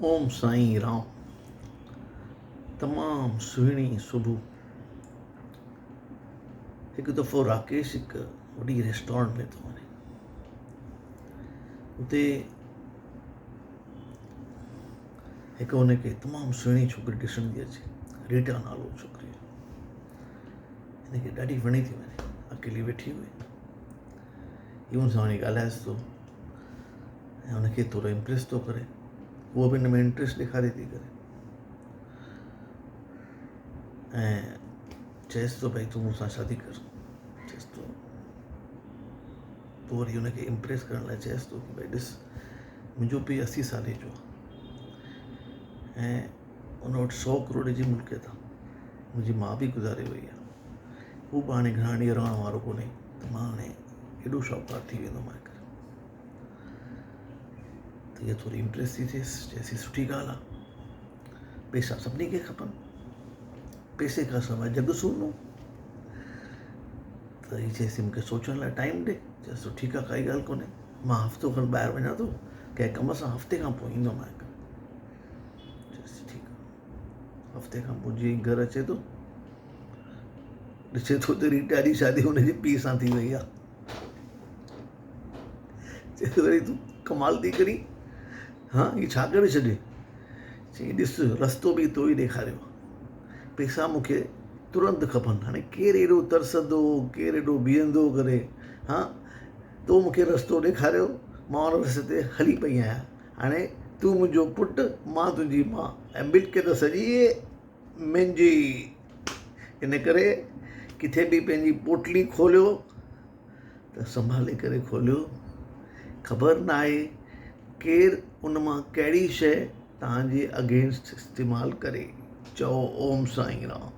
ओम साईं राम। तमामु सुहिणी सुबुह। हिकु दफ़ो राकेश हिकु वॾी रेस्टोरेंट में थो वञे। उते हिकु हुनखे तमामु सुहिणी छोकिरी ॾिसण थी अचे। रीटा नालो छोकिरी। हिनखे ॾाढी वणी थी वञे। अकेली वेठी हुई, इहो हुन सां वञी ॻाल्हाएसि थो ऐं हुनखे थोरो इम्प्रेस थो करे। उहो बि हिन में इंट्रस्ट ॾेखारे थी करे ऐं चएसि थो भई तूं मूंसां शादी कर। चएसि थो पोइ वरी हुनखे इम्प्रेस करण लाइ चएसि थो कि भई ॾिस, मुंहिंजो पीउ 80 साले जो आहे ऐं हुन वटि 100 करोड़ जी मुल्कियत आहे। मुंहिंजी माउ बि गुज़ारे वई आहे। हू बि हाणे घणा ॾींहं रहण वारो कोन्हे, त मां हाणे हेॾो शाहूकारु थी वेंदो मां करे। त इहा थोरी इम्प्रेस थी थिएसि। चएसि सुठी ॻाल्हि आहे, पैसा सभिनी खे खपनि, पैसे खां सवाइ जग सुन्नो। त हीअ चएसि मूंखे सोचण लाइ टाइम ॾे। चएसि तो ठीकु आहे, काई ॻाल्हि कोन्हे, मां हफ़्तो खनि ॿाहिरि वञा थो, कंहिं कम सां हफ़्ते खां पोइ ईंदोमांइ। चएसि ठीकु आहे। हफ़्ते खां पोइ जीअं घर अचे थो, ॾिसे थो त रीटा जी शादी हुनजे पीउ सां थी वई आहे। चएसि वरी तूं कमाल थी करी, हाँ हीअ छा करे छॾे। चई ॾिस, रस्तो बि तो ई ॾेखारियो, पैसा मूंखे तुरंत खपनि। हाणे केरु एॾो तरसंदो, केरु एॾो बीहंदो करे। हाँ, तो मूंखे रस्तो ॾेखारियो, मां हुन रस्ते ते हली पई आहियां। हाणे तूं मुंहिंजो पुटु, मां तुंहिंजी माउ, ऐं मिल्कियत सॼी मुंहिंजी। इन करे किथे बि पंहिंजी पोटली खोलियो त संभाले करे खोलियो। ख़बर न आहे केरु उन मां कहिड़ी शइ तव्हांजे अगेंस्ट इस्तेमालु करे। चओ ओम साईं राम।